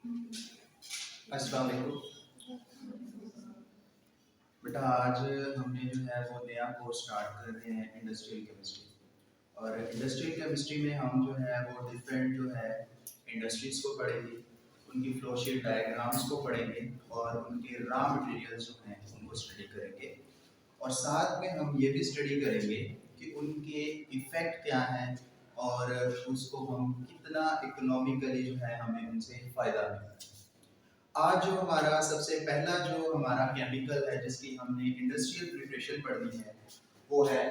अस्सलाम वालेकुम। बेटा आज हमने जो है वो नया कोर्स स्टार्ट कर रहे हैं इंडस्ट्रियल केमिस्ट्री। और इंडस्ट्रियल केमिस्ट्री में हम जो है वो डिफरेंट जो है इंडस्ट्रीज को पढ़ेंगे, उनकी फ्लोशीट डायग्राम्स को पढ़ेंगे और उनके रॉ मटेरियल्स जो हैं उनको स्टडी करेंगे। और साथ में हम ये भी स्टडी करेंगे कि उनके इफ़ेक्ट क्या हैं और उसको हम कितना इकोनॉमिकली जो है हमें उनसे फ़ायदा मिलता है। आज जो हमारा सबसे पहला जो हमारा केमिकल है जिसकी हमने इंडस्ट्रियल प्रिपरेशन पढ़नी है वो है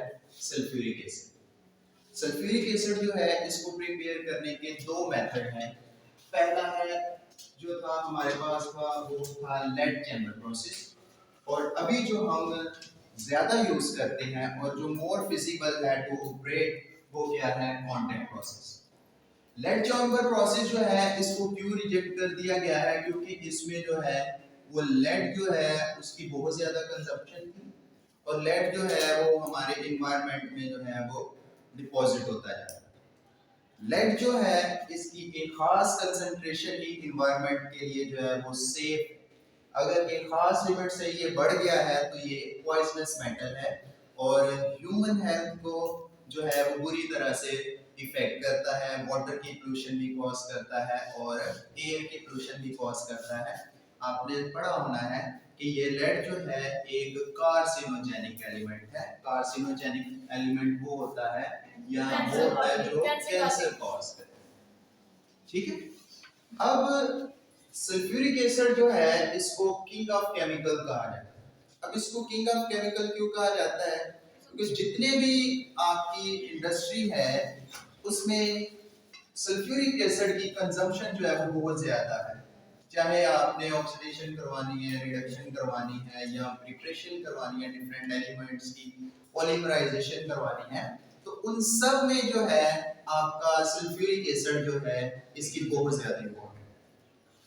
सल्फ्यूरिक एसिड। सल्फ्यूरिक एसिड जो है इसको प्रिपेयर करने के दो मेथड हैं। पहला है जो था हमारे पास वो था लेड चैम्बर प्रोसेस, और अभी जो हम ज्यादा यूज करते हैं और जो मोर फिजिबल है टू ऑपरेट वो क्या है, contact process. Lead chamber process जो है इसको क्यों रिजेक्ट कर दिया गया है, क्योंकि इसमें जो है वो लेड जो है उसकी बहुत ज्यादा कंजप्शन थी, और लेड जो है वो हमारे इन्वायरमेंट में जो है वो डिपॉजिट होता जा रहा है। लेड जो है इसकी एक खास कंसंट्रेशन ही इन्वायरमेंट के लिए जो है वो सेफ, अगर एक खास लिमिट से ये बढ़ गया है तो ये पॉइजनस मेटल है और ह्यूमन हेल्थ को जो है वो बुरी तरह से इफेक्ट करता है। वाटर की पोल्यूशन भी कॉज करता है और एयर की पोल्यूशन भी कॉज करता है। आपने पढ़ा होना है कि ये लेड जो है एक कार्सिनोजेनिक एलिमेंट है। कार्सिनोजेनिक एलिमेंट वो होता है या वो होता है जो कैंसर कॉज करता है। ठीक है। अब सल्फ्यूरिक एसिड जो है इसको किंग ऑफ केमिकल कहा जाता है। अब इसको किंग ऑफ केमिकल क्यों कहा जाता है, क्योंकि जितने भी आपकी इंडस्ट्री है उसमें सल्फ्यूरिक एसिड की कंजम्पशन जो है वो बहुत ज्यादा है। चाहे आपने ऑक्सीडेशन करवानी है, रिडक्शन करवानी है या प्रिपरेशन करवानी है डिफरेंट एलिमेंट्स की, पॉलीमराइजेशन करवानी है, तो उन सब में जो है आपका सल्फ्यूरिक एसिड जो है इसकी बहुत ज्यादा इम्पोर्टेंट है।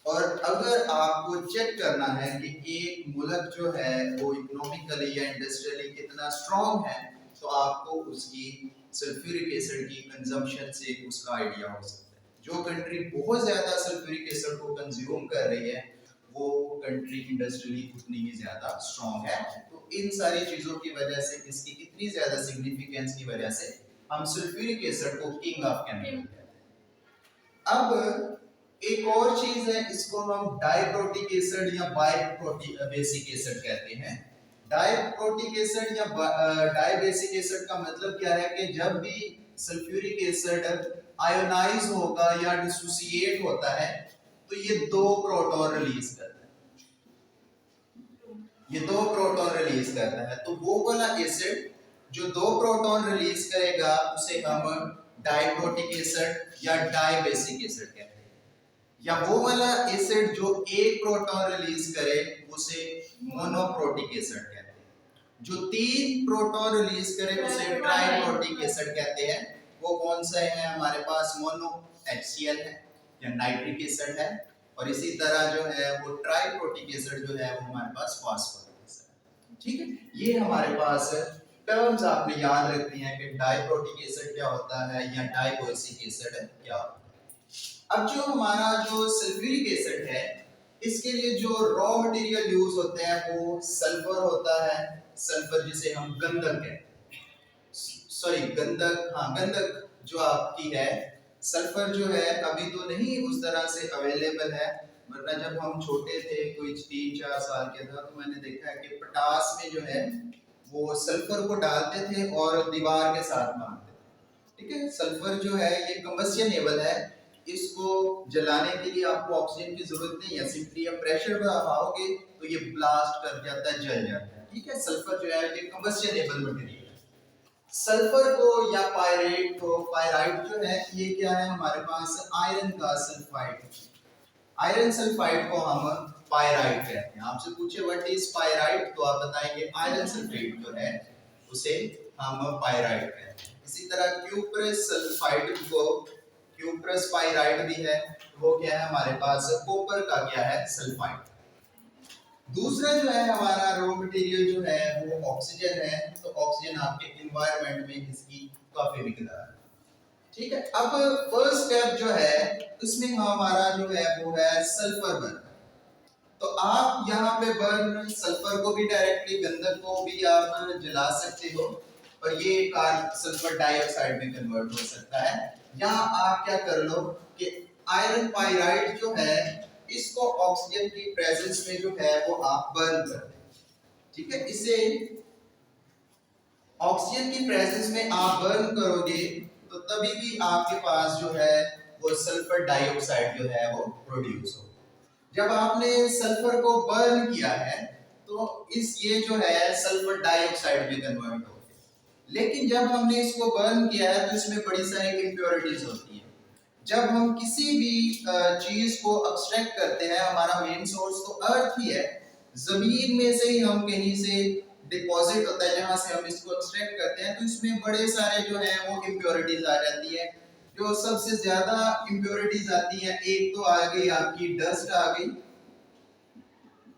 और अगर आपको चेक करना है कि एक मुल्क जो है वो इकोनॉमिकली या इंडस्ट्रियली कितना स्ट्रांग है, तो आपको उसकी सल्फ्यूरिक एसिड की कंजम्पशन से उसका आइडिया हो सकता है। जो कंट्री बहुत ज्यादा सल्फ्यूरिक एसिड को कंज्यूम कर रही है वो कंट्री इंडस्ट्रियली उतनी ही ज्यादा स्ट्रांग है। तो इन सारी चीजों की वजह से, इसकी इतनी ज्यादा सिग्निफिकेंस की वजह से हम सल्फ्यूरिक एसिड को किंग ऑफ केमिकल कहते हैं। अब एक और चीज है, इसको हम डाइप्रोटिक एसिड या बाइप्रोटिक बेसिक एसिड कहते हैं। डाइप्रोटिक एसिड या डाइबेसिक एसिड का मतलब क्या है कि जब भी सल्फ्यूरिक एसिड आयोनाइज होगा या डिसोसिएट होता है तो ये दो प्रोटॉन रिलीज करता है। ये दो प्रोटॉन रिलीज करता है, तो वो वाला एसिड जो दो प्रोटॉन रिलीज करेगा उसे हम डाइप्रोटिक एसिड या डाइबेसिक एसिड कहते हैं। या वो वाला एसिड जो एक प्रोटॉन रिलीज करे उसे मोनोप्रोटिक एसिड कहते हैं। जो तीन प्रोटॉन रिलीज करे उसे ट्राइप्रोटिक एसिड कहते हैं। वो कौन सा है हमारे पास, मोनो HCl है या नाइट्रिक एसिड है, और इसी तरह जो है वो ट्राइप्रोटिक एसिड जो है वो हमारे पास फास्फोरिक एसिड है। ठीक है, ये हमारे पास टर्म्स आपने याद रखनी है कि डाइप्रोटिक एसिड क्या होता है या डाइबोसिक एसिड क्या होता है। अब जो हमारा जो सल्फ्यूरिक एसिड है इसके लिए जो रॉ मटेरियल यूज होते हैं वो सल्फर होता है। सल्फर जिसे हम गंधक कहते हैं, सॉरी गंधक, हाँ गंधक जो आपकी है। सल्फर जो है अभी तो नहीं उस तरह से अवेलेबल है, वरना जब हम छोटे थे कोई 3-4 साल के था तो मैंने देखा है कि पटास में जो है वो सल्फर को डालते थे और दीवार के साथ मारते थे। ठीक है, सल्फर जो है ये कंबस्टिनेबल है, इसको जलाने के लिए आपको ऑक्सीजन की जरूरत नहीं है, सिंपली आप प्रेशर बढ़ाओगे तो ये ब्लास्ट कर जाता है, जल जाता है। ठीक है, सल्फर जो है ये कंबस्टिनेबल मटेरियल है। सल्फर को या पायरेट को, पायराइट जो है ये क्या है हमारे पास आयरन का सल्फाइड। आयरन सल्फाइड को हम पायराइट कहते हैं। आपसे पूछे व्हाट इज पायराइट तो आप बताएंगे आयरन सल्फेट जो है उसे हम पायराइट कहते हैं। इसी तरह क्यूप्रस सल्फाइड को क्यूप्रस पायराइट भी है, वो क्या है हमारे पास कॉपर का क्या है, सल्फाइड। दूसरा जो है हमारा रॉ मटेरियल जो है वो ऑक्सीजन है। तो ऑक्सीजन आपके एनवायरनमेंट में इसकी काफी मिकदार है। ठीक है। अब फर्स्ट स्टेप जो है उसमें हमारा जो है वो है सल्फर बर्न। तो आप यहाँ पे बर्न सल्फर को भी डायरेक्टली, गंधक को भी आप जला सकते हो और ये कार सल्फर डाइऑक्साइड में कन्वर्ट हो सकता है। या आप क्या कर लो कि आयरन पाइराइड जो है इसको ऑक्सीजन की प्रेजेंस में जो है वो आप बर्न कर दो। ठीक है, इसे ऑक्सीजन की प्रेजेंस में आप बर्न करोगे तो तभी भी आपके पास जो है वो सल्फर डाइऑक्साइड जो है वो प्रोड्यूस हो। जब आपने सल्फर को बर्न किया है तो ये जो है सल्फर डाइऑक्साइड में कन्वर्ट हो गया। लेकिन जब हमने इसको बर्न किया है तो इसमें बड़ी सारी इम्प्योरिटीज होती है। जब हम किसी भी चीज को एक्सट्रैक्ट करते हैं, हमारा मेन सोर्स तो अर्थ ही है, जमीन में से ही हम कहीं से डिपॉजिट होता है जहां से हम इसको एक्सट्रैक्ट करते हैं, तो इसमें बड़े सारे जो है वो इम्प्योरिटीज आ जाती है। जो सबसे ज्यादा इम्प्योरिटीज आती है, एक तो आ गई आपकी डस्ट आ गई,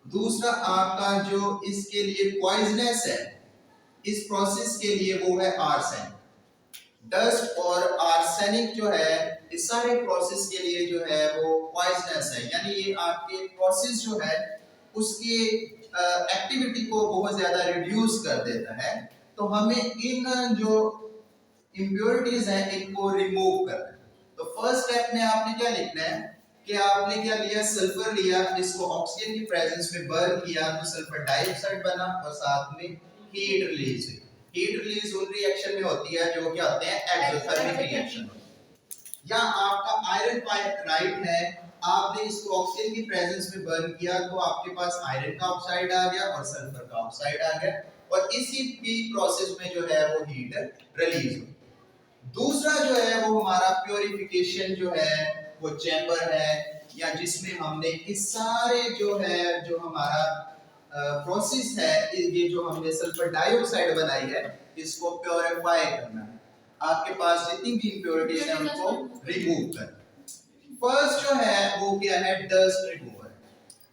दूसरा आपका जो इसके लिए पॉइजनस है इस प्रोसेस के लिए वो है आर्सेन। डस्ट और आर्सेनिक जो है इस सारे प्रोसेस के लिए जो है वो पॉइजनस है, यानी ये आपके प्रोसेस जो है उसकी एक्टिविटी को बहुत ज्यादा रिड्यूस कर देता है। तो हमें इन जो इम्प्योरिटीज हैं इनको रिमूव करना है। तो फर्स्ट स्टेप में आपने क्या लिखना है कि आपने क्या लिया, सल्फर लिया, इसको ऑक्सीजन की प्रेजेंस में बर्न किया तो सल्फर डाइऑक्साइड बना और साथ में हीट रिलीज हुई। हीट रिलीज उन रिएक्शन में होती है जो क्या होते हैं एक्सोथर्मिक रिएक्शन। या आपका आयरन पाइराइड है, आपने इसको ऑक्सीजन की प्रेजेंस में बर्न किया तो आपके पास आयरन का ऑक्साइड आ गया और सल्फर का ऑक्साइड आ गया और इसी भी प्रोसेस में जो है वो हीट रिलीज हुई। दूसरा जो है वो हमारा प्योरिफिकेशन जो है वो चैम्बर है, या जिसमें हमने इस सारे जो है जो हमारा प्रोसेस है, ये जो हमने सल्फर डाइऑक्साइड बनाई है इसको प्योरीफाई करना है। आपके पास जितनी भी इंप्योरिटीज है उनको रिमूव करना। फर्स्ट जो है वो क्या है, डस्ट रिमूवर।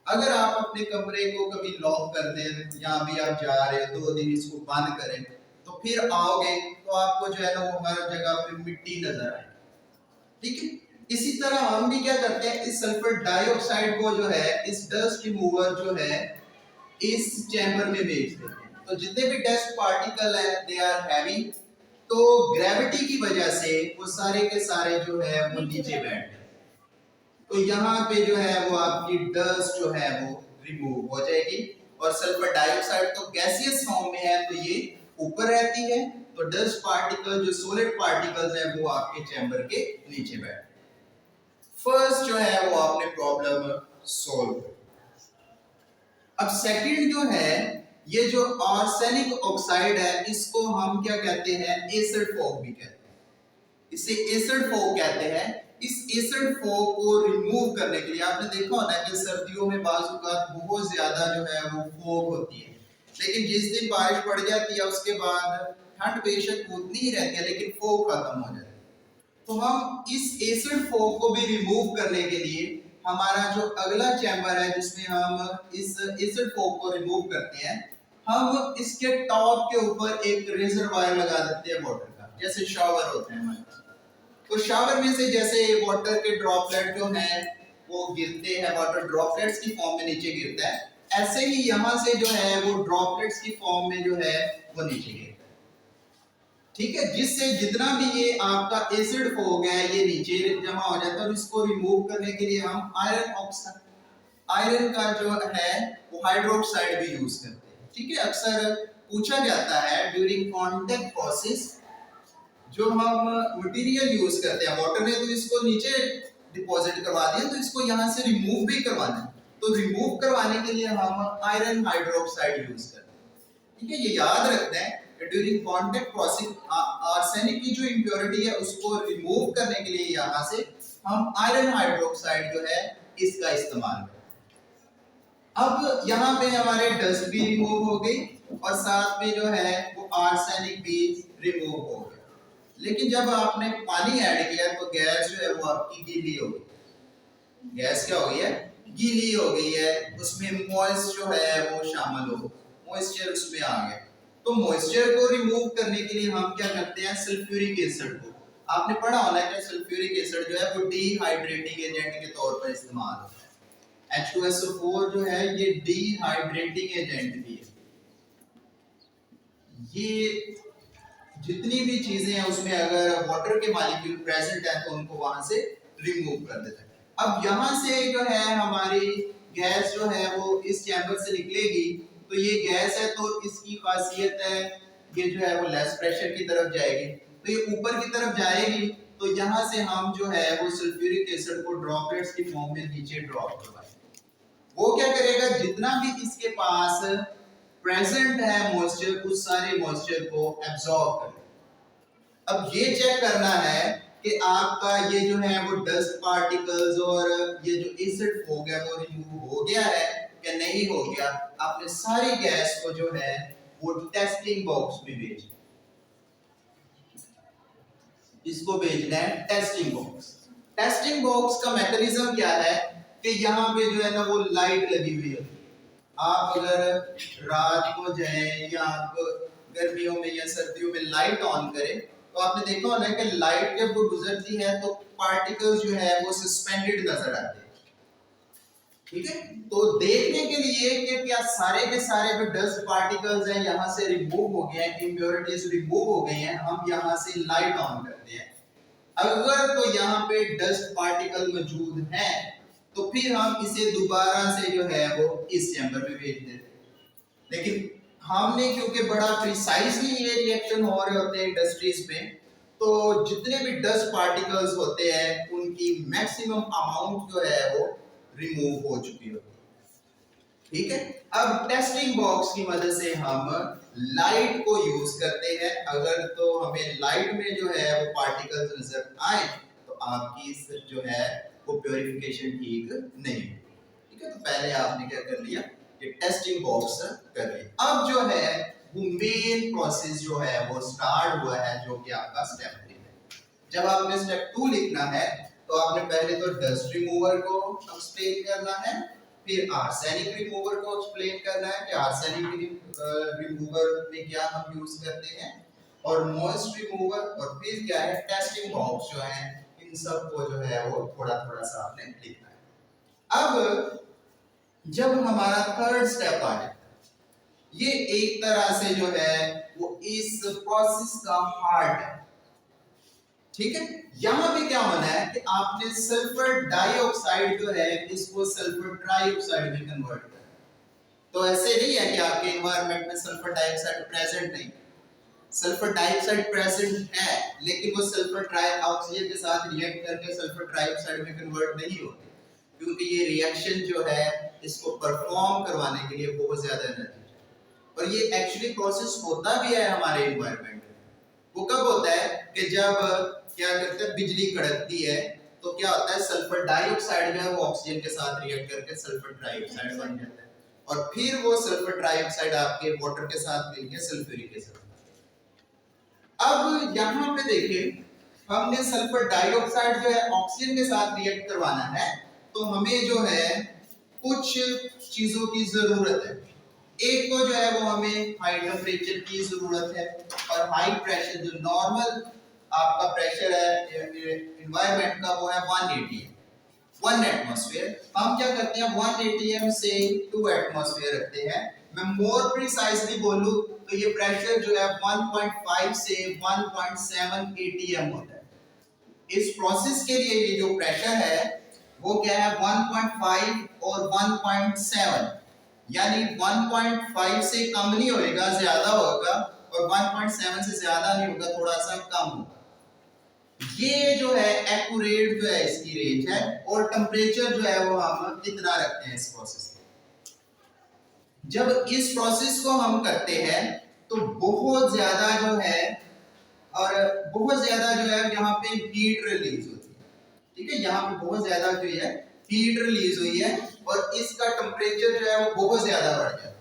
अगर आप अपने कमरे को कभी लॉक कर दें, यहाँ भी आप जा रहे हो 2 दिन इसको बंद करें तो फिर आओगे तो आपको जो है ना वो हर जगह पे मिट्टी नजर आए। ठीक है, इसी तरह हम भी क्या करते हैं, इस सल्फर डाइऑक्साइड को जो है इस डस्ट रिमूवर जो है इस चैम्बर में भेज देते हैं। तो जितने भी डस्ट पार्टिकल है दे आर हैवी, तो ग्रेविटी की वजह से वो सारे के सारे जो है वो नीचे बैठ गए। तो यहाँ पे जो है वो आपकी डस्ट जो है वो रिमूव हो जाएगी और सल्फर डाइऑक्साइड तो गैसियस फॉर्म में है तो ये ऊपर रहती है, तो डस्ट पार्टिकल जो सॉलिड पार्टिकल्स हैं वो आपके चैम्बर के नीचे बैठ। फर्स्ट जो है वो आपने प्रॉब्लम सॉल्व कर। अब सेकंड जो है, ये जो आर्सेनिक ऑक्साइड है इसको हम क्या कहते हैं, एसिड फॉग भी कहते हैं। इसे एसिड फॉग कहते हैं। इस एसिड फॉग को रिमूव करने के लिए आपने देखा होना कि सर्दियों में बाज़-औक़ात बहुत ज्यादा जो है वो फॉग होती है, लेकिन जिस दिन बारिश पड़ जाती है उसके बाद ठंड बेशक उतनी ही रहती है लेकिन फॉग खत्म हो जाती है। तो हम इस एसिड फॉग को भी रिमूव करने के लिए हमारा जो अगला चैम्बर है जिसमें हम इस एसिड फॉग को रिमूव करते हैं, हम इसके टॉप के ऊपर एक रेजरवायर लगा देते हैं वाटर का, जैसे शावर होते हैं हमारे। तो शावर में से जैसे वाटर के ड्रॉपलेट जो हैं वो गिरते हैं, वाटर ड्रॉपलेट्स की फॉर्म में नीचे गिरता है, ऐसे ही यहाँ से जो है वो ड्रॉपलेट्स की फॉर्म में जो है वो नीचे गिरता है। ठीक है, जिससे जितना भी ये आपका एसिड फॉग है ये नीचे जमा हो जाता है और इसको रिमूव करने के लिए हम आयरन ऑक्साइड, आयरन का जो है वो हाइड्रोक्साइड भी यूज करते हैं। ठीक है, अक्सर पूछा जाता है ड्यूरिंग कांटेक्ट प्रोसेस जो हम मटेरियल यूज करते हैं, वाटर ने तो इसको नीचे डिपॉजिट करवा दिया तो इसको यहाँ से रिमूव भी करवाना है, तो रिमूव करवाने के लिए हम आयरन हाइड्रोक्साइड यूज करते हैं। ठीक है, ये याद रखना है ड्यूरिंग कांटेक्ट प्रोसेस आर्सेनिक की जो इंप्योरिटी है उसको रिमूव करने के लिए यहाँ से हम आयरन हाइड्रोक्साइड जो है इसका इस्तेमाल करें। अब यहाँ पे हमारे डस्ट भी रिमूव हो गई और साथ में जो है वो आर्सेनिक भी रिमूव हो गया। लेकिन जब आपने पानी ऐड किया तो गैस जो है वो आपकी गीली हो गई। गैस क्या हो गई है, गीली हो गई है, उसमें मॉइस्ट जो है वो शामिल हो, मॉइस्चर उसमें आ गया। तो मॉइस्चर को रिमूव करने के लिए हम क्या करते हैं, सल्फ्यूरिक एसिड को आपने पढ़ा होना है कि सल्फ्यूरिक एसिड जो है वो डिहाइड्रेटिंग एजेंट के तौर पर इस्तेमाल होता है। H2SO4 जो है ये डिहाइड्रेटिंग एजेंट भी है। ये जितनी भी चीजें हैं उसमें अगर वाटर के मॉलिक्यूल प्रेजेंट है तो उनको वहां से रिमूव कर देता है। अब यहां से जो है हमारी गैस जो है वो इस चैम्बर से निकलेगी, तो ये गैस है तो इसकी खासियत है ये जो है वो लेस प्रेशर की तरफ जाएगी, तो ये ऊपर की तरफ जाएगी, तो यहाँ से हम जो है वो सल्फ्यूरिक एसिड को ड्रॉपलेट्स की फॉर्म में नीचे ड्रॉप करवाएंगे। वो क्या करेगा, जितना भी इसके पास प्रेजेंट है मॉइस्चर, उस सारे मॉइस्चर को एब्जॉर्ब करेगा। अब ये चेक करना है कि आपका ये जो है वो डस्ट पार्टिकल्स और ये जो एसिड फोग है वो रिमूव हो गया है या नहीं हो गया। आपने सारी गैस को जो है वो टेस्टिंग बॉक्स में भेजना, इसको भेजना है टेस्टिंग बॉक्स। टेस्टिंग बॉक्स का मैकेनिज्म क्या है कि यहाँ पे जो है ना वो लाइट लगी हुई है। आप अगर रात को जाए या आप गर्मियों में या सर्दियों में लाइट ऑन करें तो आपने देखा होना कि लाइट जब वो गुजरती है तो पार्टिकल्स जो है वो सस्पेंडेड नजर आते हैं। ठीक है, तो देखने के लिए कि क्या सारे के सारे जो डस्ट पार्टिकल्स हैं यहाँ से रिमूव हो गए हैं, इम्प्योरिटीज रिमूव हो गई हैं, हम यहाँ से लाइट ऑन करते हैं। अगर तो यहाँ पे डस्ट पार्टिकल मौजूद है तो फिर हम इसे दोबारा से जो है वो इस चैम्बर में भेज देते हैं। लेकिन हमने क्योंकि बड़ा प्रिसाइजली ये रिएक्शन हो रहे होते हैं इंडस्ट्रीज में, तो जितने भी डस्ट पार्टिकल्स होते हैं उनकी मैक्सिमम अमाउंट जो है वो रिमूव हो चुकी होती है। ठीक है, अब टेस्टिंग बॉक्स की मदद से हम लाइट को यूज करते हैं। अगर तो हमें लाइट में जो है वो पार्टिकल्स नजर आए तो आपकी जो है वो प्योरिफिकेशन ठीक नहीं। ठीक है, तो पहले आपने क्या कर लिया, ये टेस्टिंग बॉक्स कर लिया। अब जो है वो मेन प्रोसेस जो है वो स्टार्ट हुआ है, जो कि आपका स्टेप 3 है। जब आपने स्टेप 2 लिखना है तो आपने पहले तो डस्ट रिमूवर को एक्सप्लेन करना है, फिर आर्सेनिक रिमूवर को एक्सप्लेन करना है कि आर्सेनिक रिमूवर में क्या हम यूज करते हैं, और मॉइस्ट रिमूवर, और फिर क्या है टेस्टिंग बॉक्स जो है, इन सब को जो है वो थोड़ा थोड़ा सा आपने लिखना है। अब जब हमारा थर्ड स्टेप आ जाए, ये एक तरह से जो है वो इस प्रोसेस का हार्ट है। ठीक है, यहां पे क्या होना है कि आपने सल्फर डाइऑक्साइड जो है इसको सल्फर ट्राइऑक्साइड में कन्वर्ट करना है। तो ऐसे नहीं है कि आपके एनवायरनमेंट में सल्फर डाइऑक्साइड प्रेजेंट नहीं, सल्फर डाइऑक्साइड प्रेजेंट है, लेकिन वो सल्फर ट्राई ऑक्सीजन के साथ रिएक्ट करके सल्फर ट्राइऑक्साइड में कन्वर्ट नहीं होते, क्योंकि ये रिएक्शन जो है इसको परफॉर्म करवाने के लिए बहुत ज्यादा एनर्जी चाहिए। और ये एक्चुअली प्रोसेस होता भी है हमारे एनवायरनमेंट में। वो कब होता है कि जब क्या करते हैं बिजली कड़कती है तो क्या होता है सल्फर डाइऑक्साइड जो है वो ऑक्सीजन के साथ रिएक्ट करके सल्फर ट्राइऑक्साइड बन जाता है, और फिर वो सल्फर ट्राइऑक्साइड आपके वाटर के साथ मिलकर सल्फ्यूरिक एसिड। अब यहाँ पे देखिए, हमने सल्फर डाइऑक्साइड जो है ऑक्सीजन के साथ रिएक्ट करवाना है, तो हमें जो है कुछ चीजों की जरूरत है। एक तो जो है वो हमें हाई टेम्परेचर की जरूरत है, और हाई प्रेशर जो नॉर्मल आपका प्रेशर है एनवायरनमेंट का वो है 1 atm 1 एटमॉस्फेयर। हम क्या करते हैं 1 atm से 2 एटमॉस्फेयर रखते हैं। मैं मोर प्रिसाइजली बोलूं तो ये प्रेशर जो है 1.5 से 1.7 atm होता है। इस प्रोसेस के लिए ये जो प्रेशर है वो क्या है 1.5 और 1.7, यानी 1.5 से कम नहीं होएगा, ज्यादा होगा, और 1.7 से ज्यादा नहीं होगा, थोड़ा सा कम होगा। ये जो है एक्यूरेट जो है इसकी रेंज है, और टेम्परेचर जो है वो हम कितना रखते हैं इस प्रोसेस में। जब इस प्रोसेस को हम करते हैं तो बहुत ज्यादा जो है, और बहुत ज्यादा जो है यहाँ पे हीट रिलीज होती है। ठीक है, यहाँ पे बहुत ज्यादा जो है हीट रिलीज हुई है, और इसका टेम्परेचर जो है वो बहुत ज्यादा बढ़ जाता है।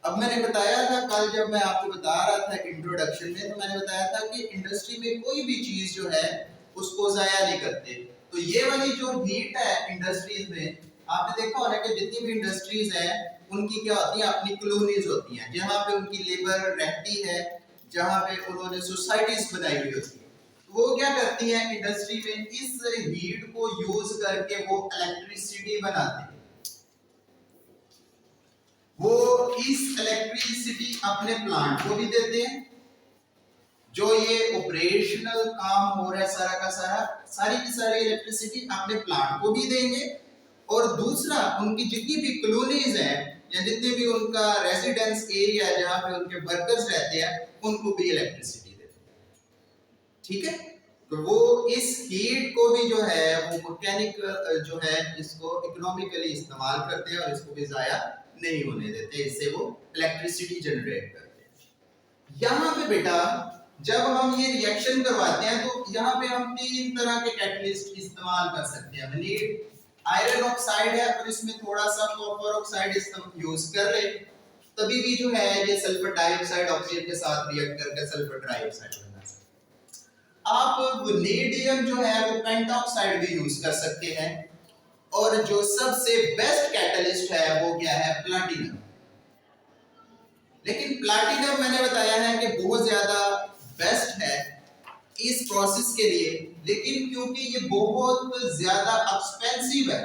अब मैंने बताया था कल जब मैं आपको बता रहा था इंट्रोडक्शन में, तो मैंने बताया था कि इंडस्ट्री में कोई भी चीज जो है उसको जाया नहीं करते। तो ये वाली जो हीट है इंडस्ट्रीज में, आपने देखा होगा कि जितनी भी इंडस्ट्रीज है उनकी क्या होती है अपनी कॉलोनीज होती हैं, जहाँ पे उनकी लेबर रहती है, जहाँ पे उन्होंने सोसाइटीज बनाई हुई होती है। वो क्या करती है इंडस्ट्री में, इस हीट को यूज करके वो इलेक्ट्रिसिटी बनाते हैं। वो इस इलेक्ट्रिसिटी अपने प्लांट को भी देते हैं, जो ये ऑपरेशनल काम हो रहा है सारा का सारा, सारी की सारी इलेक्ट्रिसिटी अपने प्लांट को भी देंगे, और दूसरा उनकी जितनी भी कॉलोनीज है या जितने भी उनका रेजिडेंस एरिया है जहां पे उनके वर्कर्स रहते हैं, उनको भी इलेक्ट्रिसिटी देते हैं। ठीक है, तो वो इस हीट को भी जो है वो मैकेनिक जो है इसको इकोनॉमिकली इस्तेमाल करते हैं और इसको भी जाया नहीं होने देते, इससे वो इलेक्ट्रिसिटी जनरेट करते हैं। यहाँ पे बेटा जब हम ये रिएक्शन करवाते हैं तो यहाँ पे हम 3 तरह के कैटलिस्ट इस्तेमाल कर सकते हैं। नीड आयरन ऑक्साइड है और इसमें थोड़ा सा कॉपर ऑक्साइड यूज कर ले, तभी भी जो है ये सल्फर डाइऑक्साइड ऑक्सीजन के साथ रिएक्ट करके सल्फर ट्राइऑक्साइड बना सकते हैं। आप वनेडियम जो है वो पेंटाऑक्साइड भी यूज कर सकते हैं, और जो सबसे बेस्ट कैटलिस्ट है वो क्या है, प्लैटिनम। लेकिन प्लैटिनम मैंने बताया है कि बहुत ज्यादा बेस्ट है इस प्रोसेस के लिए, लेकिन क्योंकि ये बहुत ज्यादा एक्सपेंसिव है,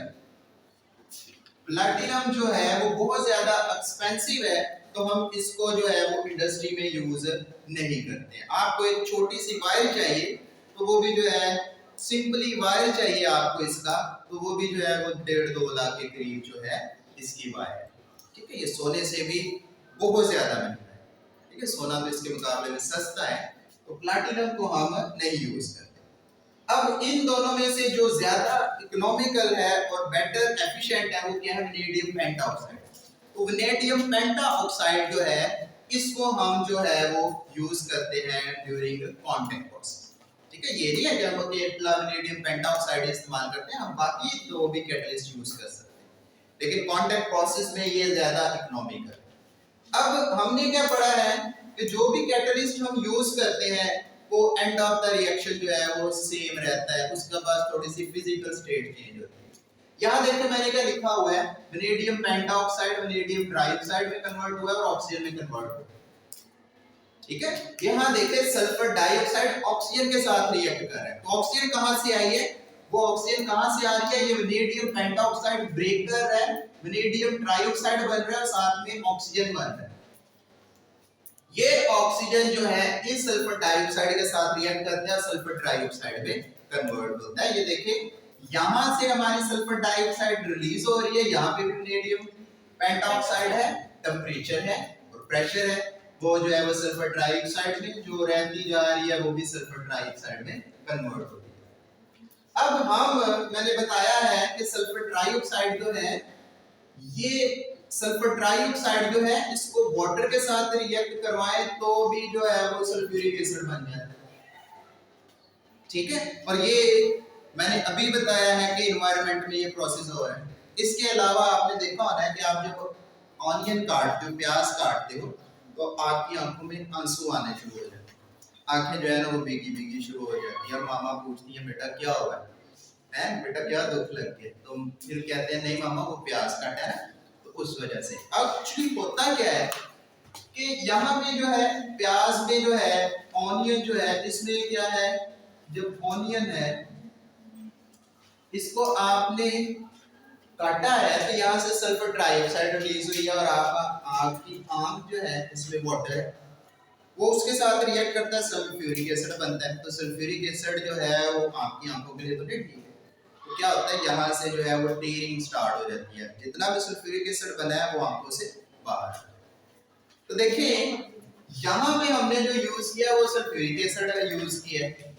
प्लैटिनम जो है वो बहुत ज्यादा एक्सपेंसिव है, तो हम इसको जो है वो इंडस्ट्री में यूज नहीं करते हैं। आपको एक छोटी सी वायर चाहिए, तो वो भी जो है सिंपली वायर चाहिए आपको इसका, तो वो भी जो है वो 1.5-2 लाख के करीब जो है इसकी वायर। ठीक है, ये सोने से भी बहुत ज्यादा महंगा है। ठीक है, सोना तो इसके मुकाबले में सस्ता है, तो प्लैटिनम को हम नहीं यूज करते। अब इन दोनों में से जो ज्यादा इकोनॉमिकल है और बेटर एफिशिएंट है वो क्या है, वनेडियम पेंटाऑक्साइड। तो वनेडियम पेंटाऑक्साइड जो है इसको हम जो है वो यूज करते हैं ड्यूरिंग कांटेक्ट प्रोसेस। ठीक है, ये नहीं है कि हम वनेडियम पेंटाऑक्साइड इस्तेमाल करते हैं, हम बाकी तो भी कैटलिस्ट यूज कर सकते हैं, लेकिन कांटेक्ट प्रोसेस में ये ज्यादा इकोनॉमिकल है। अब हमने क्या पढ़ा है कि जो भी कैटलिस्ट हम यूज करते हैं वो एंड ऑफ द रिएक्शन जो है वो सेम रहता है, उसके बाद थोड़ी सी फिजिकल स्टेट चेंज होती है। यहाँ देखिए मैंने क्या लिखा हुआ है, वनेडियम पेंटाऑक्साइड वनेडियम ट्राइऑक्साइड में कन्वर्ट हुआ है और ऑक्सीजन में कन्वर्ट हुआ है। ठीक है, यहाँ देखिए सल्फर डाइऑक्साइड ऑक्सीजन के साथ रिएक्ट कर रहा है, तो ऑक्सीजन कहाँ से आई है, वो ऑक्सीजन कहाँ से आ रही है, ये वनेडियम पेंटाऑक्साइड ब्रेक कर रहा है, वनेडियम ट्राइऑक्साइड बन रहा है, साथ में ऑक्सीजन बन रहा है। ये ऑक्सीजन जो है इस सल्फर डाइऑक्साइड के साथ रिएक्ट करते हैं, सल्फर ट्राइऑक्साइड में कन्वर्ट होता है। ये देखिए यहां से हमारी सल्फर डाइऑक्साइड रिलीज हो रही है, यहाँ पे वनेडियम पेंटाऑक्साइड है, टेंपरेचर है और प्रेशर है, वो जो है वो सल्फर ट्राइऑक्साइड में जो रहती जा रही है वो भी सल्फर ट्राइऑक्साइड में कन्वर्ट हो रही है। अब मैंने बताया है कि सल्फर ट्राइऑक्साइड जो है ये सल्फर ट्राइऑक्साइड जो है इसको वाटर के साथ रिएक्ट करवाएं तो भी जो है वो सल्फ्यूरिक एसिड बन जाता है। ठीक है, और ये मैंने अभी बताया है कि एनवायरनमेंट में ये प्रोसेस हो रहा है। इसके अलावा आपने देखा होना है कि आप जब ऑनियन काटते हो, प्याज काटते हो, तो आपकी आंखों में आंसू आने शुरू हो जाते हैं, आंखें जो है ना वो भीगी भीगी शुरू हो जाती है, और मामा पूछती है बेटा क्या हुआ है, बेटा क्या दुख लग गया, तो फिर कहते हैं नहीं मामा वो प्याज काटा है, उस वजह से। अब एक्चुअली होता क्या है कि यहाँ पे जो है प्याज में जो है ऑनियन जो है इसमें क्या है, जब ऑनियन है इसको आपने काटा है तो यहाँ से सल्फर ट्राइऑक्साइड रिलीज हुई है, और आपकी आंख जो है इसमें वाटर है वो उसके साथ रिएक्ट करता है, सल्फ्यूरिक एसिड बनता है। तो सल्फ्यूरिक एसिड जो है वो आपकी आंखों के लिए तो ठीक है, तो क्या होता है यहाँ से जो है वो टीयरिंग स्टार्ट हो जाती है, जितना भी सल्फ्यूरिक एसिड बना है वो आंखों से बाहर। तो देखिए यहाँ पे हमने जो यूज किया वो सल्फ्यूरिक एसिड यूज किया है।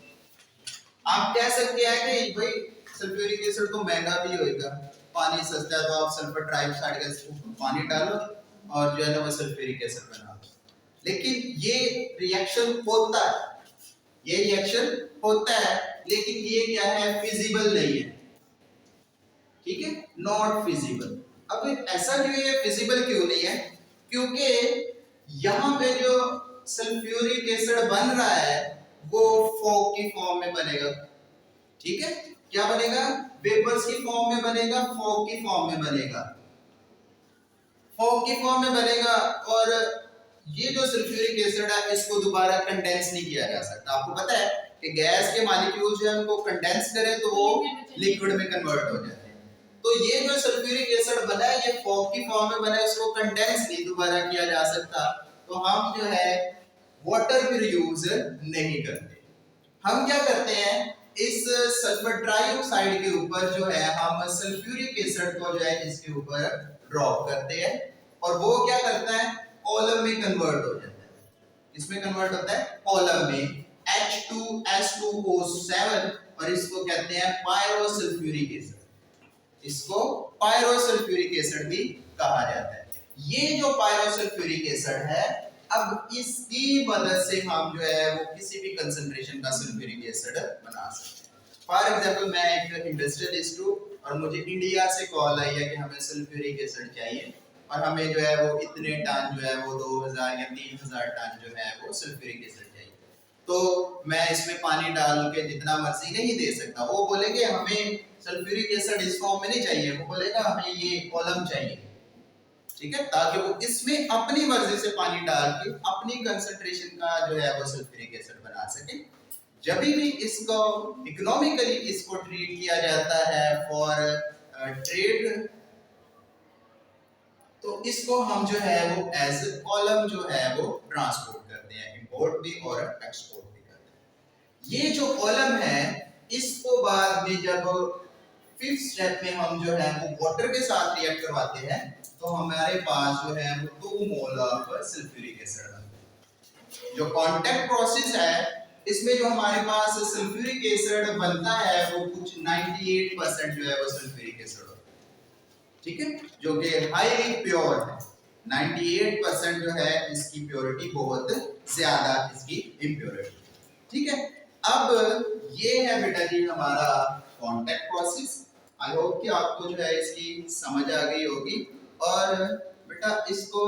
आप कह सकते हैं कि भाई सल्फ्यूरिक एसिड तो महंगा भी होगा, पानी सस्ता है, तो आप सल्फर ट्राइऑक्साइड का पानी डालो और जो है ना वो सल्फ्यूरिक एसिड बना दो। लेकिन ये रिएक्शन होता है, ये रिएक्शन होता है, लेकिन ये क्या है, फिजिबल नहीं है। ठीक है, नॉट फिजिबल। अब ऐसा क्यों है, फिजिबल क्यों नहीं है, क्योंकि यहाँ पे जो सल्फ्यूरिक एसिड बन रहा है वो फॉग की फॉर्म में बनेगा। ठीक है, क्या बनेगा, वेपर्स की फॉर्म में बनेगा, फॉग की फॉर्म में बनेगा, फॉग की फॉर्म में बनेगा। और ये जो सल्फ्यूरिक एसिड है इसको दोबारा कंडेंस नहीं किया जा सकता। आपको पता है कि गैस के मॉलिक्यूल जो है उनको कंडेंस करें तो वो लिक्विड में कन्वर्ट हो जाते हैं। तो ये जो सल्फ्यूरिक एसिड बना है ये फॉग की फॉर्म में बना है, इसको कंडेंस नहीं दोबारा किया जा सकता, तो हम जो है वाटर फिर यूज नहीं करते। हम क्या करते हैं, इस सल्फर ट्राइऑक्साइड के ऊपर जो है हम सल्फ्यूरिक एसिड को जो है इसके ऊपर ड्रॉप करते हैं और वो क्या करता है, कॉलम में कन्वर्ट हो जाता है। इसमें कन्वर्ट होता है कॉलम में H2S2O7 और इसको कहते हैं पायरोसल्फ्यूरिक एसिड। इसको पायरोसल्फ्यूरिक एसिड भी कहा जाता है। ये जो पायरोसल्फ्यूरिक एसिड है, अब इसकी मदद से हम जो है वो किसी भी कंसंट्रेशन का सल्फ्यूरिक एसिड बना सकते हैं। फॉर एग्जांपल मैं एक इंडस्ट्रियलिस्ट हूँ और मुझे इंडिया से कॉल आई है कि हमें सल्फ्यूरिक एसिड चाहिए और हमें जो है वो इतने टन जो है वो 2000 या 3000 टन जो है वो सल्फ्यूरिक एसिड चाहिए। तो मैं इसमें पानी डाल के जितना मर्जी नहीं दे सकता। वो बोलेंगे हमें सल्फ्यूरिक एसिड इस फॉर्म में नहीं चाहिए, वो बोलेगा हमें ये कॉलम चाहिए, ठीक है, ताकि वो इसमें अपनी मर्जी से पानी डाल के अपनी कंसंट्रेशन का जो है वो सल्फ्यूरिक एसिड बना सके। जब भी इसको इकोनॉमिकली इसको ट्रीट किया जाता है फॉर ट्रेड, तो इसको हम जो है वो एज कॉलम जो है वो ट्रांसपोर्ट करते हैं, इंपोर्ट भी और एक्सपोर्ट भी करते हैं। ये जो कॉलम है इसको बाद में जब फिफ्थ स्टेप में हम जो है वो वाटर के साथ रिएक्ट करवाते हैं तो हमारे पास जो है वो 2 मोल ऑफ सल्फ्यूरिक एसिड बनता है। जो कांटेक्ट प्रोसेस है इसमें जो हमारे पास सल्फ्यूरिक एसिड बनता है वो कुछ 98% जो है वो सल्फ्यूरिक एसिड होता है, ठीक है, जो कि हाईली प्योर है। 98% जो है इसकी प्योरिटी बहुत ज्यादा इसकी इम्प्योरिटी, ठीक है। अब ये है बेटा जी हमारा कांटेक्ट प्रोसेस। आई होप कि आपको जो है इसकी समझ आ गई होगी। और बेटा इसको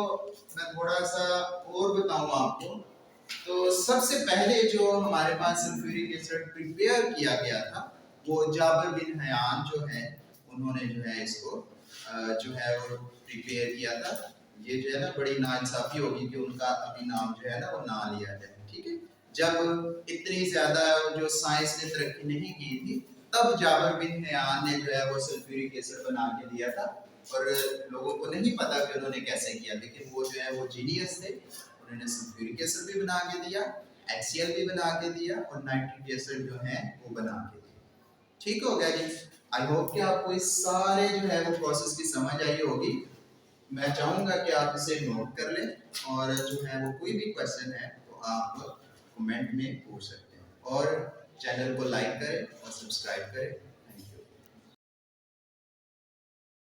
मैं थोड़ा सा और बताऊं आपको, तो सबसे पहले जो हमारे पास सल्फ्यूरिक एसिड प्रिपेयर किया गया था वो जाबिर बिन हयान जो है उन्होंने जो है इसको जो है वो प्रिपेयर किया था। ये जो है ना बड़ी नाइंसाफी होगी कि उनका अभी नाम जो है ना वो ना लिया जाए, ठीक है। जब इतनी ज्यादा जो साइंस ने तरक्की नहीं की थी तब जाबिर बिन हयान ने जो है वो सल्फ्यूरिक एसिड बना के दिया था और लोगों को नहीं पता कि उन्होंने कैसे किया, लेकिन वो जो है वो जीनियस थे। उन्होंने सल्फ्यूरिक एसिड भी बना के दिया, HCl भी बना के दिया और नाइट्रिक एसिड जो है वो बना के दिया। ठीक हो गया जी। आई होप कि आपको इस सारे जो है वो प्रोसेस की समझ आई होगी। मैं चाहूंगा कि आप इसे नोट कर लें और जो है वो कोई भी क्वेश्चन है तो आप कमेंट में पूछ सकते हैं और चैनल को लाइक करें और सब्सक्राइब करें।